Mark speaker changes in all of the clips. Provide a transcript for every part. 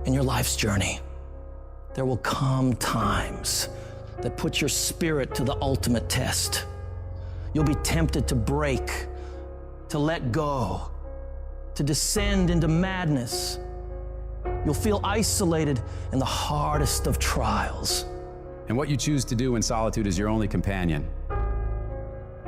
Speaker 1: in your life's journey, there will come times that put your spirit to the ultimate test. You'll be tempted to break, to let go, to descend into madness. You'll feel isolated in the hardest of trials.
Speaker 2: And what you choose to do in solitude is your only companion.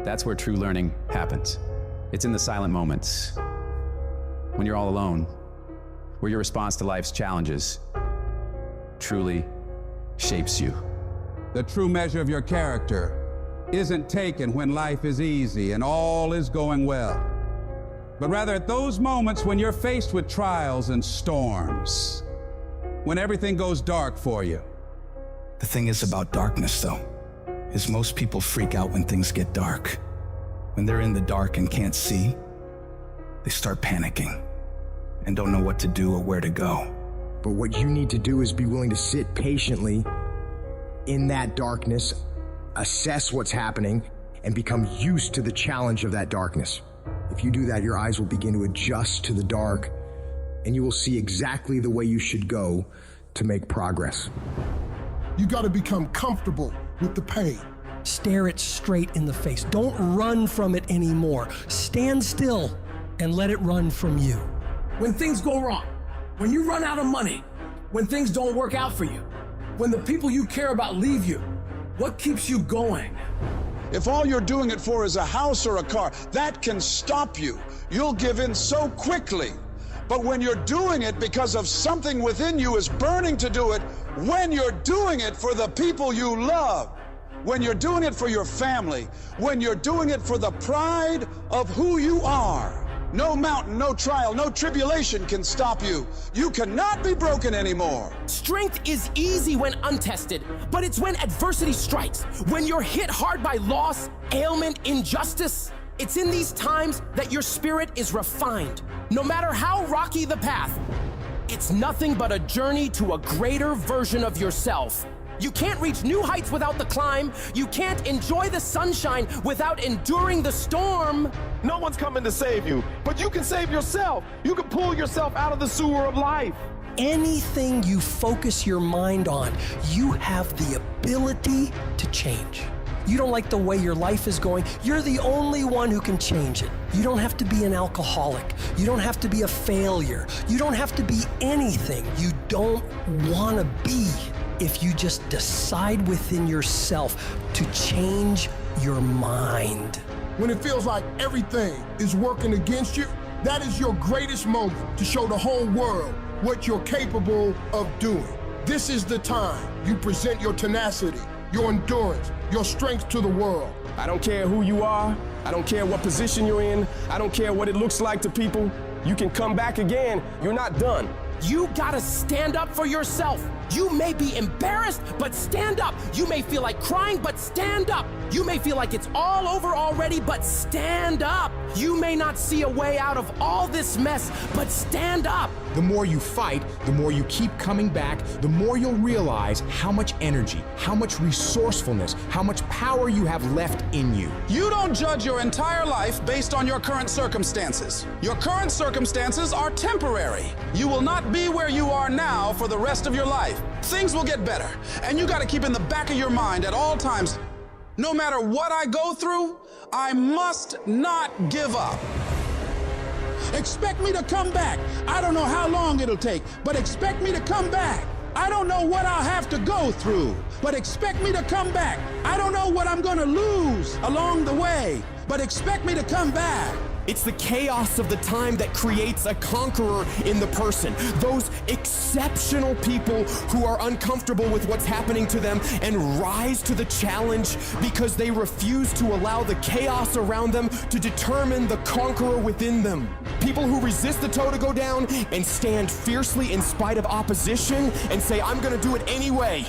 Speaker 2: That's where true learning happens. It's in the silent moments, when you're all alone, where your response to life's challenges truly shapes you.
Speaker 3: The true measure of your character isn't taken when life is easy and all is going well, but rather at those moments when you're faced with trials and storms, when everything goes dark for you.
Speaker 4: The thing is about darkness, though, is most people freak out when things get dark. When they're in the dark and can't see, they start panicking and don't know what to do or where to go.
Speaker 5: But what you need to do is be willing to sit patiently in that darkness, assess what's happening, and become used to the challenge of that darkness. If you do that, your eyes will begin to adjust to the dark, and you will see exactly the way you should go to make progress.
Speaker 6: You got to become comfortable with the pain.
Speaker 7: Stare it straight in the face. Don't run from it anymore. Stand still and let it run from you.
Speaker 8: When things go wrong, when you run out of money, when things don't work out for you, when the people you care about leave you, what keeps you going?
Speaker 9: If all you're doing it for is a house or a car, that can stop you. You'll give in so quickly. But when you're doing it because of something within you is burning to do it, when you're doing it for the people you love, when you're doing it for your family, when you're doing it for the pride of who you are, no mountain, no trial, no tribulation can stop you. You cannot be broken anymore.
Speaker 10: Strength is easy when untested, but it's when adversity strikes, when you're hit hard by loss, ailment, injustice. It's in these times that your spirit is refined. No matter how rocky the path, it's nothing but a journey to a greater version of yourself. You can't reach new heights without the climb. You can't enjoy the sunshine without enduring the storm.
Speaker 11: No one's coming to save you, but you can save yourself. You can pull yourself out of the sewer of life.
Speaker 7: Anything you focus your mind on, you have the ability to change. You don't like the way your life is going, you're the only one who can change it. You don't have to be an alcoholic. You don't have to be a failure. You don't have to be anything you don't want to be. If you just decide within yourself to change your mind.
Speaker 6: When it feels like everything is working against you, that is your greatest moment to show the whole world what you're capable of doing. This is the time you present your tenacity, your endurance, your strength to the world.
Speaker 11: I don't care who you are. I don't care what position you're in. I don't care what it looks like to people. You can come back again. You're not done.
Speaker 10: You gotta stand up for yourself. You may be embarrassed, but stand up. You may feel like crying, but stand up. You may feel like it's all over already, but stand up. You may not see a way out of all this mess, but stand up.
Speaker 12: The more you fight, the more you keep coming back, the more you'll realize how much energy, how much resourcefulness, how much power you have left in you.
Speaker 9: You don't judge your entire life based on your current circumstances. Your current circumstances are temporary. You will not be where you are now for the rest of your life. Things will get better, and you got to keep in the back of your mind at all times, no matter what I go through, I must not give up. Expect me to come back. I don't know how long it'll take, but expect me to come back. I don't know what I'll have to go through, but expect me to come back. I don't know what I'm gonna lose along the way, but expect me to come back.
Speaker 10: It's the chaos of the time that creates a conqueror in the person. Those exceptional people who are uncomfortable with what's happening to them and rise to the challenge because they refuse to allow the chaos around them to determine the conqueror within them. People who resist the toe to go down and stand fiercely in spite of opposition and say, I'm gonna do it anyway.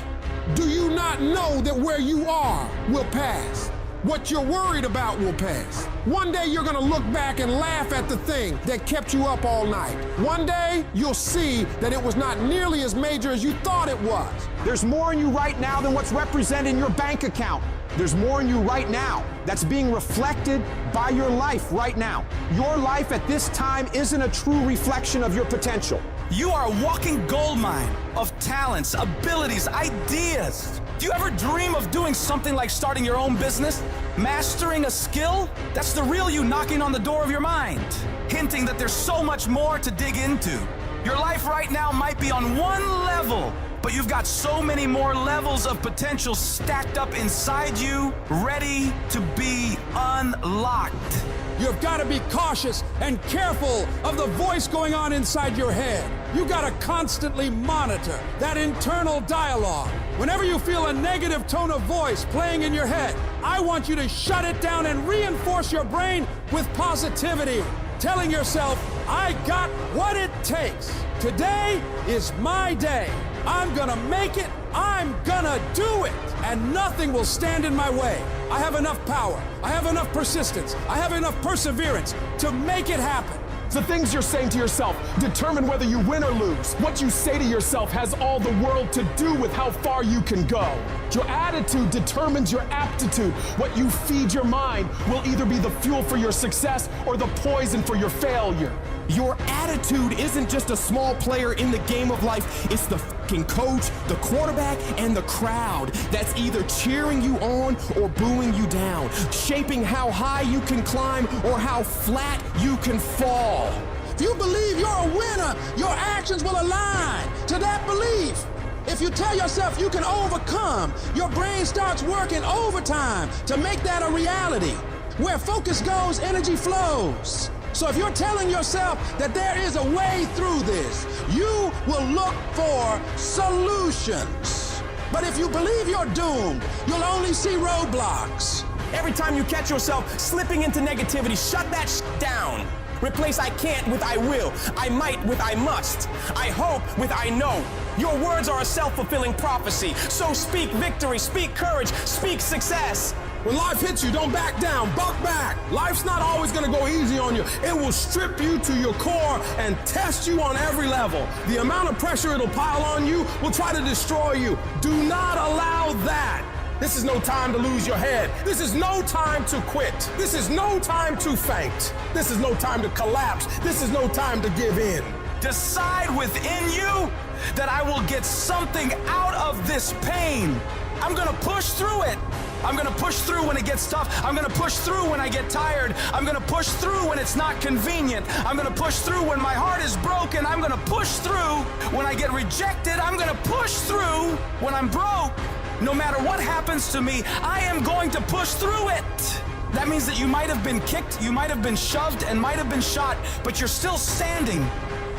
Speaker 6: Do you not know that where you are will pass? What you're worried about will pass. One day you're gonna look back and laugh at the thing that kept you up all night. One day you'll see that it was not nearly as major as you thought it was.
Speaker 13: There's more in you right now than what's represented in your bank account.
Speaker 12: There's more in you right now that's being reflected by your life right now. Your life at this time isn't a true reflection of your potential.
Speaker 13: You are a walking goldmine of talents, abilities, ideas. Do you ever dream of doing something like starting your own business? Mastering a skill? That's the real you knocking on the door of your mind, hinting that there's so much more to dig into. Your life right now might be on one level, but you've got so many more levels of potential stacked up inside you, ready to be unlocked.
Speaker 3: You've got to be cautious and careful of the voice going on inside your head. You got to constantly monitor that internal dialogue. Whenever you feel a negative tone of voice playing in your head, I want you to shut it down and reinforce your brain with positivity, telling yourself, I got what it takes. Today is my day. I'm gonna make it. I'm gonna do it. And nothing will stand in my way. I have enough power. I have enough persistence. I have enough perseverance to make it happen.
Speaker 11: The things you're saying to yourself determine whether you win or lose. What you say to yourself has all the world to do with how far you can go. Your attitude determines your aptitude. What you feed your mind will either be the fuel for your success or the poison for your failure.
Speaker 12: Your attitude isn't just a small player in the game of life. It's the fucking coach, the quarterback, and the crowd that's either cheering you on or booing you down, shaping how high you can climb or how flat you can fall.
Speaker 3: If you believe you're a winner, your actions will align to that belief. If you tell yourself you can overcome, your brain starts working overtime to make that a reality. Where focus goes, energy flows. So if you're telling yourself that there is a way through this, you will look for solutions. But if you believe you're doomed, you'll only see roadblocks.
Speaker 10: Every time you catch yourself slipping into negativity, shut that down. Replace I can't with I will, I might with I must, I hope with I know. Your words are a self-fulfilling prophecy, so speak victory, speak courage, speak success.
Speaker 6: When life hits you, don't back down, buck back. Life's not always gonna go easy on you. It will strip you to your core and test you on every level. The amount of pressure it'll pile on you will try to destroy you. Do not allow that. This is no time to lose your head. This is no time to quit. This is no time to faint. This is no time to collapse. This is no time to give in.
Speaker 13: Decide within you that I will get something out of this pain. I'm gonna push through it. I'm gonna push through when it gets tough. I'm gonna push through when I get tired. I'm gonna push through when it's not convenient. I'm gonna push through when my heart is broken. I'm gonna push through when I get rejected. I'm gonna push through when I'm broke. No matter what happens to me, I am going to push through it. That means that you might have been kicked, you might have been shoved, and might have been shot, but you're still standing,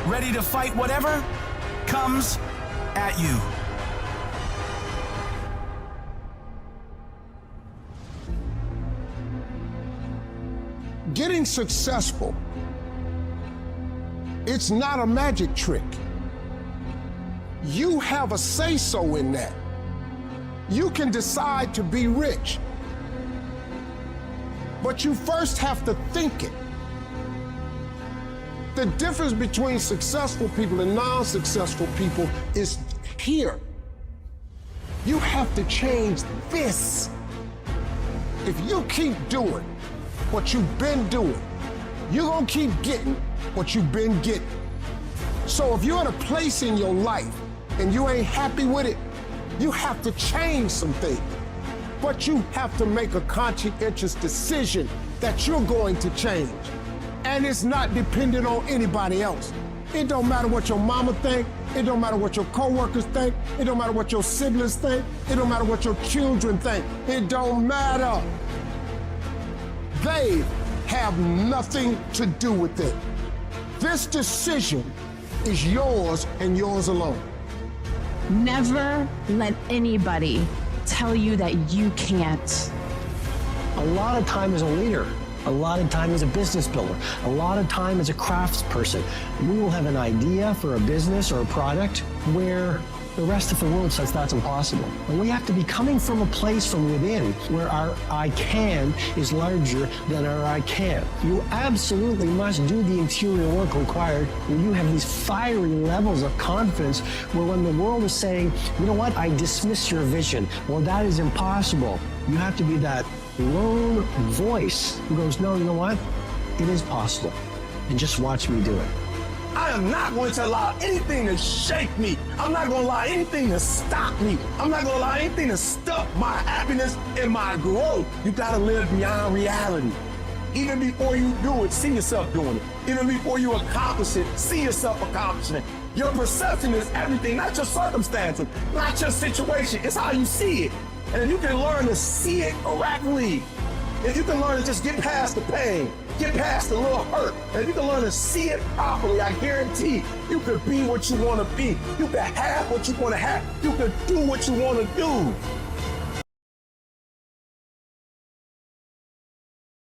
Speaker 13: ready to fight whatever comes at you.
Speaker 6: Getting successful, it's not a magic trick. You have a say-so in that. You can decide to be rich, but you first have to think it. The difference between successful people and non-successful people is here. You have to change this. If you keep doing what you've been doing, you're gonna keep getting what you've been getting. So if you're in a place in your life and you ain't happy with it, you have to change some things. But you have to make a conscientious decision that you're going to change. And it's not dependent on anybody else. It don't matter what your mama think. It don't matter what your coworkers think. It don't matter what your siblings think. It don't matter what your children think. It don't matter. They have nothing to do with it. This decision is yours and yours alone.
Speaker 14: Never let anybody tell you that you can't.
Speaker 7: A lot of time as a leader, a lot of time as a business builder, a lot of time as a craftsperson, we will have an idea for a business or a product where the rest of the world says that's impossible. And we have to be coming from a place from within where our I can is larger than our I can't. You absolutely must do the interior work required when you have these fiery levels of confidence where when the world is saying, you know what, I dismiss your vision, well, that is impossible.
Speaker 15: You have to be that lone voice who goes, no, you know what? It is possible. And just watch me do it.
Speaker 11: I am not going to allow anything to shake me. I'm not going to allow anything to stop me. I'm not going to allow anything to stop my happiness and my growth. You got to live beyond reality. Even before you do it, see yourself doing it. Even before you accomplish it, see yourself accomplishing it. Your perception is everything, not your circumstances, not your situation. It's how you see it. And if you can learn to see it correctly, if you can learn to just get past the pain, get past the little hurt, and if you can learn to see it properly, I guarantee you can be what you want to be. You can have what you want to have. You can do what you want to do.